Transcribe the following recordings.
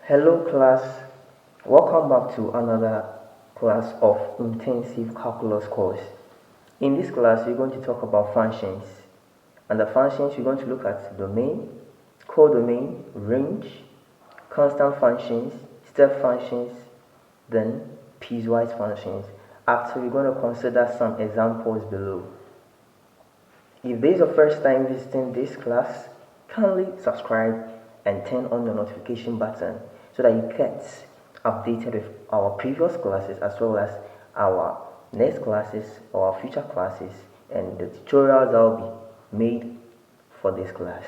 Hello class, welcome back to another class of intensive calculus course. In this class we're going to talk about functions, and the functions we're going to look at domain, codomain, range, constant functions, step functions, then piecewise functions. After we're going to consider some examples below. If this is your first time visiting this class, kindly subscribe and turn on the notification button so that you get updated with our previous classes as well as our next classes or our future classes and the tutorials that will be made for this class.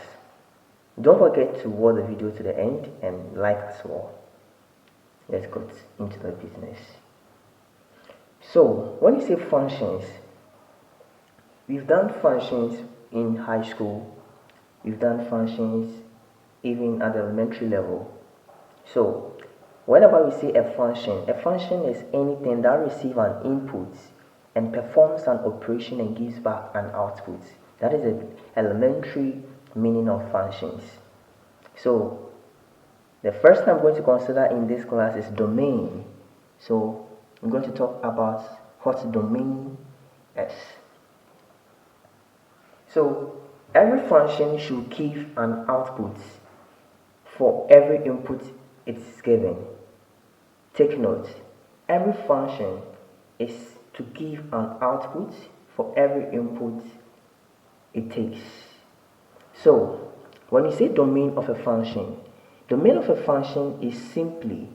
Don't forget to watch the video to the end and like as well. Let's get into the business. So when you say functions, we've done functions in high school, we've done functions even at the elementary level. So whenever we say a function is anything that receives an input and performs an operation and gives back an output. That is the elementary meaning of functions. So the first thing I'm going to consider in this class is domain. So I'm going to talk about what domain is. So every function should give an output for every input it's given. Take note, every function is to give an output for every input it takes. So when you say domain of a function is simply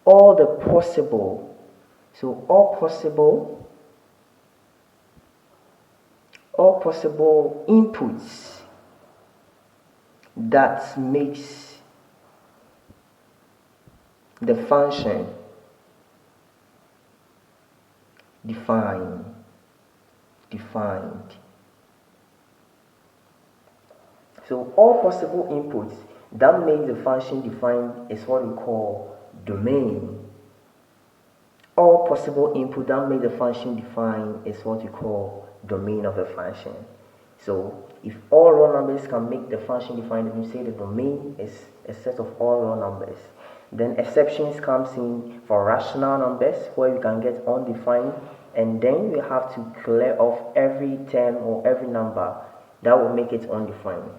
all possible inputs that makes the function defined. So all possible inputs that make the function defined is what we call domain. All possible input that make the function defined is what we call domain of a function. So if all raw numbers can make the function defined, then you say the domain is a set of all raw numbers. Then exceptions comes in for rational numbers where you can get undefined, and then we have to clear off every term or every number that will make it undefined.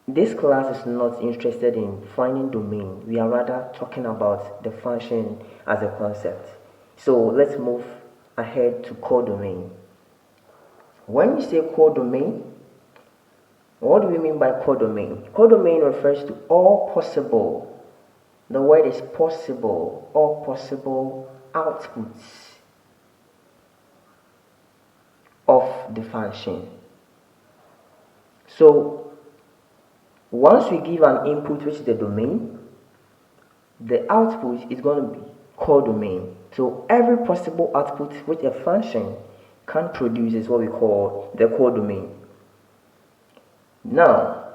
This class is not interested in finding domain. We are rather talking about the function as a concept. So let's move ahead to codomain. When you say codomain, what do we mean by codomain? Codomain refers to all possible. The word is possible, all possible outputs of the function. So once we give an input, which is the domain, the output is going to be codomain. So every possible output which a function can produce is what we call the codomain. Now,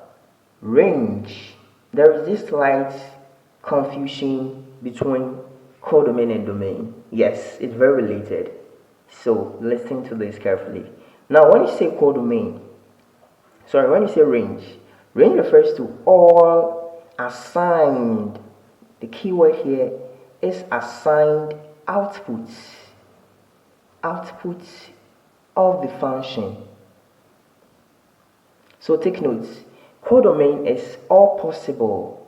range. There is this slight confusion between codomain and domain. Yes, it's very related. So listen to this carefully. Now, when you say range refers to all assigned. The key word here is assigned outputs of the function. So take notes. Codomain is all possible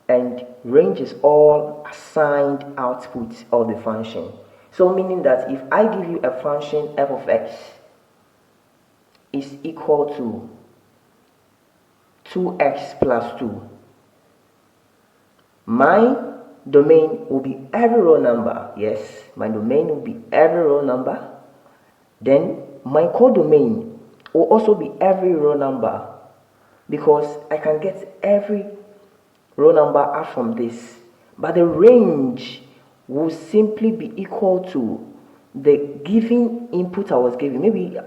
and range is all assigned outputs of the function. So meaning that if I give you a function f of x is equal to 2x plus 2, my domain will be every row number. Yes, my domain will be every row number. Then my codomain will also be every row number, because I can get every row number out from this. But the range will simply be equal to the given input I was given. Maybe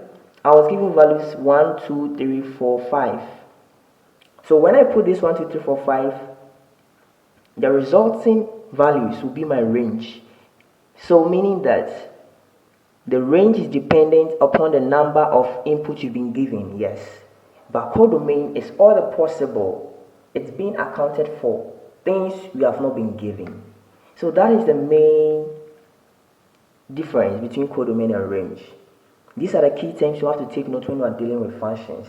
I was given values 1, 2, 3, 4, 5. So when I put this 1, 2, 3, 4, 5, the resulting values will be my range. So meaning that the range is dependent upon the number of inputs you've been given, yes. But codomain is all the possible. It's being accounted for things we have not been given. So that is the main difference between codomain and range. These are the key terms you have to take note when you are dealing with functions.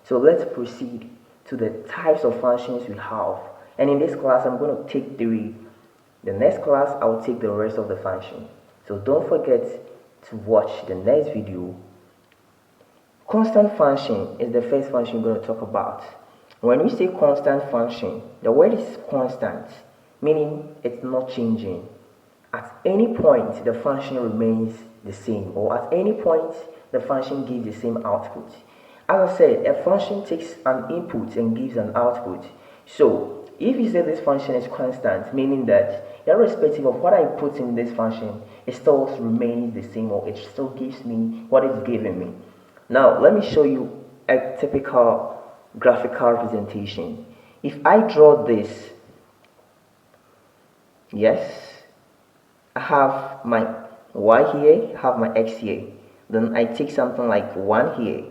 So let's proceed to the types of functions we have. And in this class, I'm going to take 3. The next class, I'll take the rest of the function. So don't forget to watch the next video. Constant function is the first function we're going to talk about. When we say constant function, the word is constant, meaning it's not changing. At any point, the function remains the same, or at any point, the function gives the same output. As I said, a function takes an input and gives an output. So, if you say this function is constant, meaning that irrespective of what I put in this function, it still remains the same, or it still gives me what it's giving me. Now, let me show you a typical graphical representation. If I draw this, yes, I have my y here, have my x here. Then I take something like 1 here,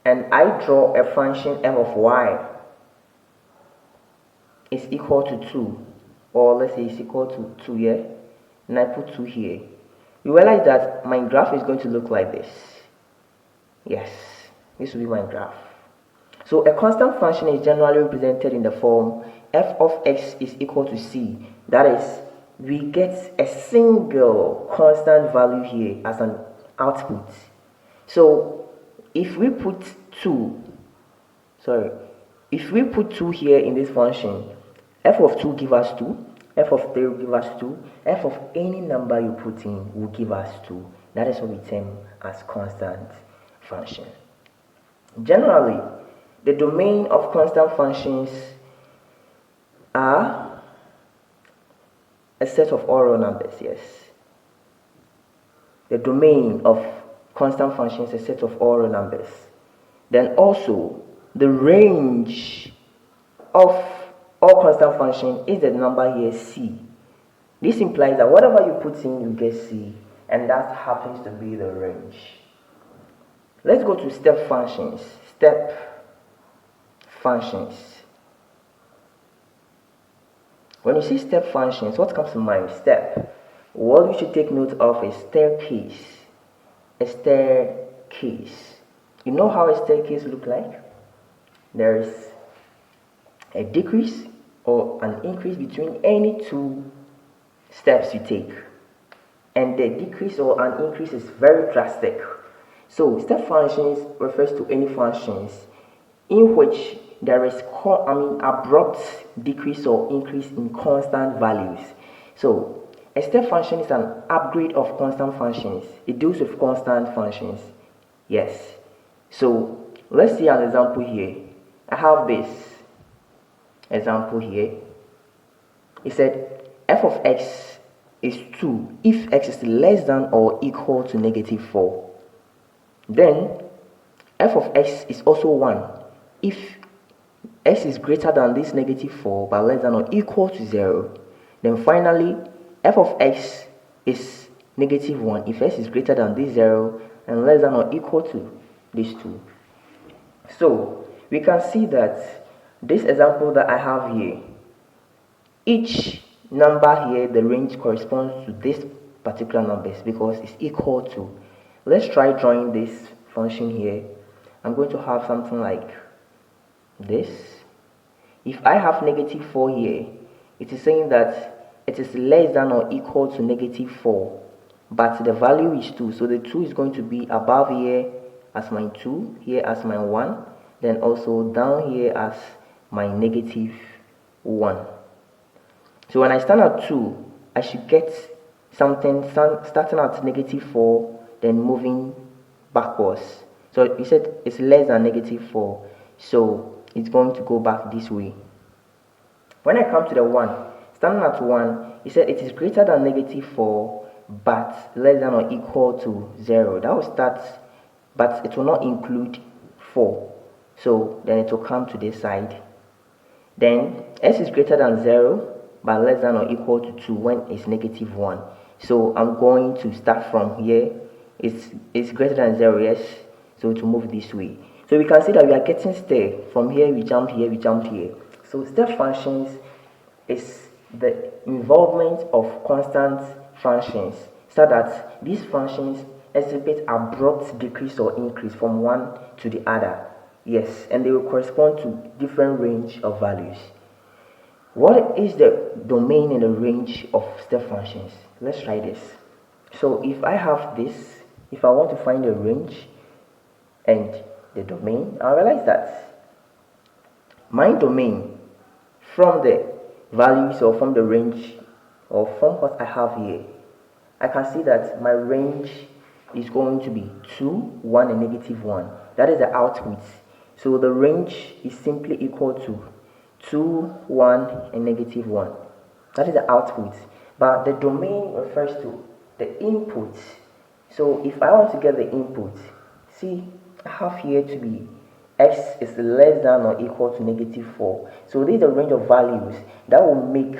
and I draw a function f of y is equal to 2, or let's say it's equal to 2 here, and I put 2 here. You realize that my graph is going to look like this. Yes, this will be my graph. So a constant function is generally represented in the form f of x is equal to c. That is, we get a single constant value here as an output. So if we put 2 here in this function, f of 2 give us 2, f of 3 will give us 2, f of any number you put in will give us 2. That is what we term as constant function. Generally, the domain of constant functions are a set of all real numbers, yes. The domain of constant functions is a set of all real numbers. Then also, the range of all constant function is the number here, c. This implies that whatever you put in, you get c, and that happens to be the range. Let's go to step functions. Step functions. When you see step functions, what comes to mind? Step. What we should take note of is staircase. A staircase. You know how a staircase look like? There is a decrease or an increase between any 2 steps you take. And the decrease or an increase is very drastic. So step functions refers to any functions in which there is abrupt decrease or increase in constant values. So a step function is an upgrade of constant functions. It deals with constant functions. Yes. So let's see an example here. I have this example here. It said f of x is 2 if x is less than or equal to -4. Then f of x is also 1 if x is greater than this -4 but less than or equal to 0. Then finally, f of x is -1 if x is greater than this 0 and less than or equal to these 2. So we can see that this example that I have here, each number here, the range corresponds to this particular numbers because it's equal to. Let's try drawing this function here. I'm going to have something like this. If I have -4 here, it is saying that it is less than or equal to -4, but the value is 2. So the 2 is going to be above here as my 2, here as my 1, then also down here as my -1. So when I stand at 2, I should get something starting at -4, then moving backwards. So you said it's less than -4, so it's going to go back this way. When I come to the 1, standing at 1, it said it is greater than -4 but less than or equal to 0. That will start, but it will not include 4. So then it will come to this side. Then s is greater than 0 but less than or equal to 2 when it's -1. So I'm going to start from here. It's greater than 0, yes, so to move this way. So we can see that we are getting stair. From here we jump here, we jump here. So step functions is the involvement of constant functions, so that these functions exhibit abrupt decrease or increase from one to the other. Yes, and they will correspond to different range of values. What is the domain and the range of step functions? Let's try this. So if I have this, if I want to find the range and the domain, I realize that my domain from the values or from the range or from what I have here, I can see that my range is going to be 2, 1 and -1. That is the output. So the range is simply equal to 2, 1 and -1. That is the output. But the domain refers to the input. So if I want to get the input, see, I have here to be x is less than or equal to -4. So this is the range of values that will make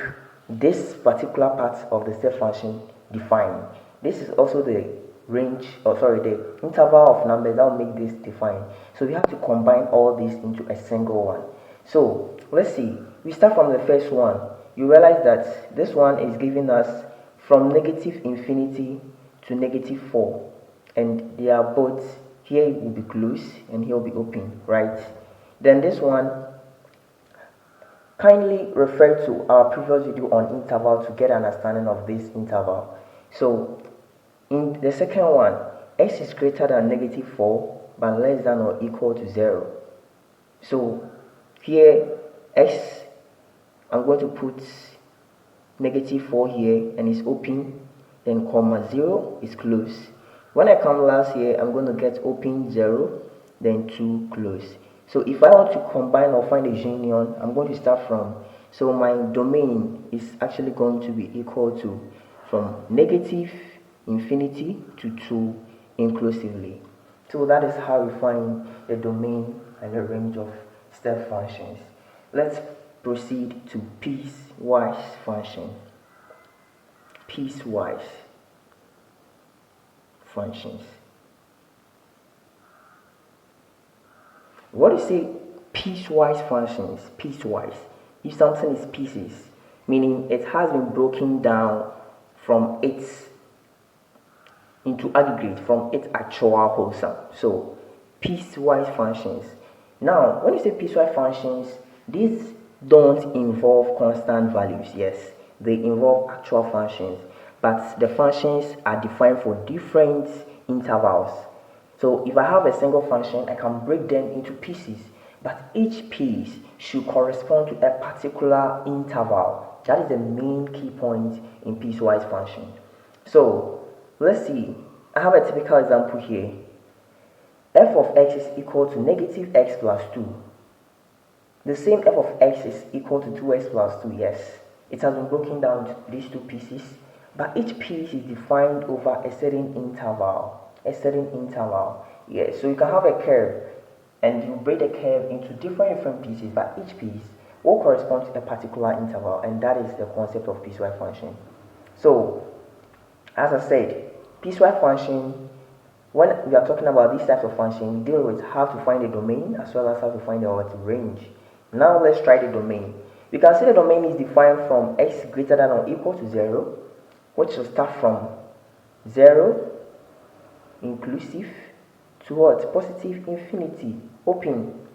this particular part of the step function defined. This is also the range, or sorry, the interval of numbers that will make this defined. So we have to combine all these into a single one. So let's see, we start from the first one. You realize that this one is giving us from -infinity to -4, and they are both, here will be closed and here will be open, right? Then this one, kindly refer to our previous video on interval to get an understanding of this interval. So in the second one, x is greater than -4 but less than or equal to 0. So here x, I'm going to put -4 here and it's open, then comma 0 is closed. When I come last here, I'm going to get open 0, then 2 close. So if I want to combine or find a union, I'm going to start from, so my domain is actually going to be equal to from -infinity to 2 inclusively. So that is how we find the domain and the range of step functions. Let's proceed to piecewise function. Piecewise functions. What is a piecewise functions? Piecewise, if something is pieces, meaning it has been broken down from its into aggregate, from its actual wholesome. So piecewise functions. Now when you say piecewise functions, these don't involve constant values. Yes, they involve actual functions, but the functions are defined for different intervals. So if I have a single function, I can break them into pieces, but each piece should correspond to a particular interval. That is the main key point in piecewise function. So let's see, I have a typical example here. F of x is equal to -x plus 2. The same f of x is equal to 2x plus 2, yes. It has been broken down to these two pieces, but each piece is defined over a certain interval. Yes, so you can have a curve and you break the curve into different pieces, but each piece will correspond to a particular interval, and that is the concept of piecewise function. So as I said, piecewise function, when we are talking about these types of functions, we deal with how to find the domain as well as how to find the range. Now let's try the domain. We can see the domain is defined from x greater than or equal to 0, which will start from 0 inclusive to what? Positive infinity, open.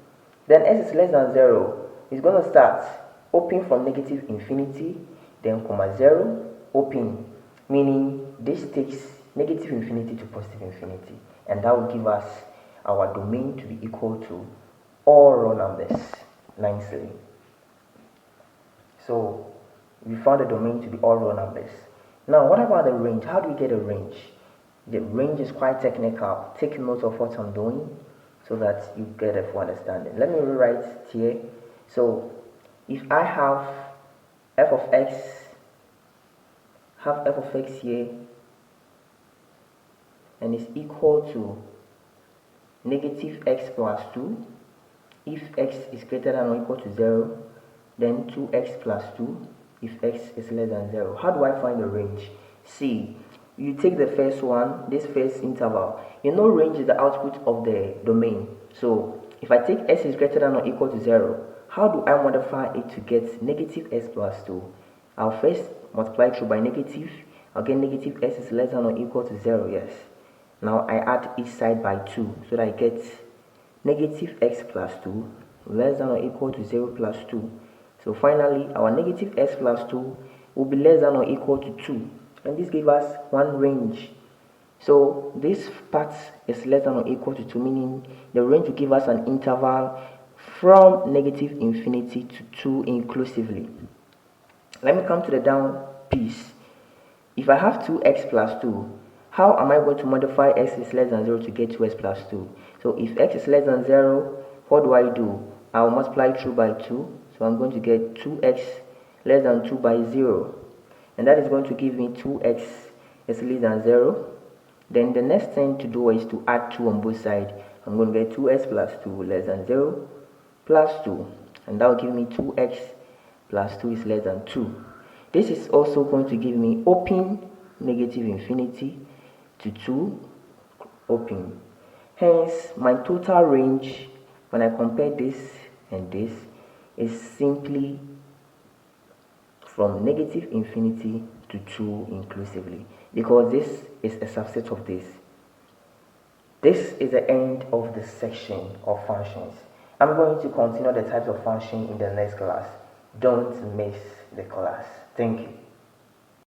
Then s is less than 0. It's going to start open from -infinity, then comma 0, open, meaning this takes -infinity to positive infinity, and that will give us our domain to be equal to all raw numbers nicely. So we found the domain to be all raw numbers. Now what about the range? How do we get a range? The range is quite technical. Take note of what I'm doing so that you get a full understanding. Let me rewrite it here. So if I have f of x here, and it's equal to -x plus 2, if x is greater than or equal to 0, then 2x plus 2 if x is less than 0. How do I find the range? See, you take the first one, this first interval. You know range is the output of the domain. So if I take s is greater than or equal to 0, how do I modify it to get negative s plus 2? I'll first multiply through by negative. I'll get negative s is less than or equal to 0, yes. Now I add each side by 2, so that I get negative x plus 2 less than or equal to 0 plus 2. So finally, our negative s plus 2 will be less than or equal to 2. And this gives us one range. So this part is less than or equal to 2, meaning the range will give us an interval from negative infinity to 2 inclusively. Let me come to the down piece. If I have 2x plus 2, how am I going to modify x is less than 0 to get 2x plus 2? So if x is less than 0, what do? I'll multiply through by 2. So I'm going to get 2x less than 2 by 0. And that is going to give me 2x is less than 0. Then the next thing to do is to add 2 on both sides. I'm going to get 2x plus 2 less than 0 plus 2. And that will give me 2x plus 2 is less than 2. This is also going to give me open negative infinity to 2 open. Hence, my total range, when I compare this and this, is simply from negative infinity to 2 inclusively, because this is a subset of this. This is the end of the section of functions. I'm going to continue the types of function in the next class. Don't miss the class. Thank you.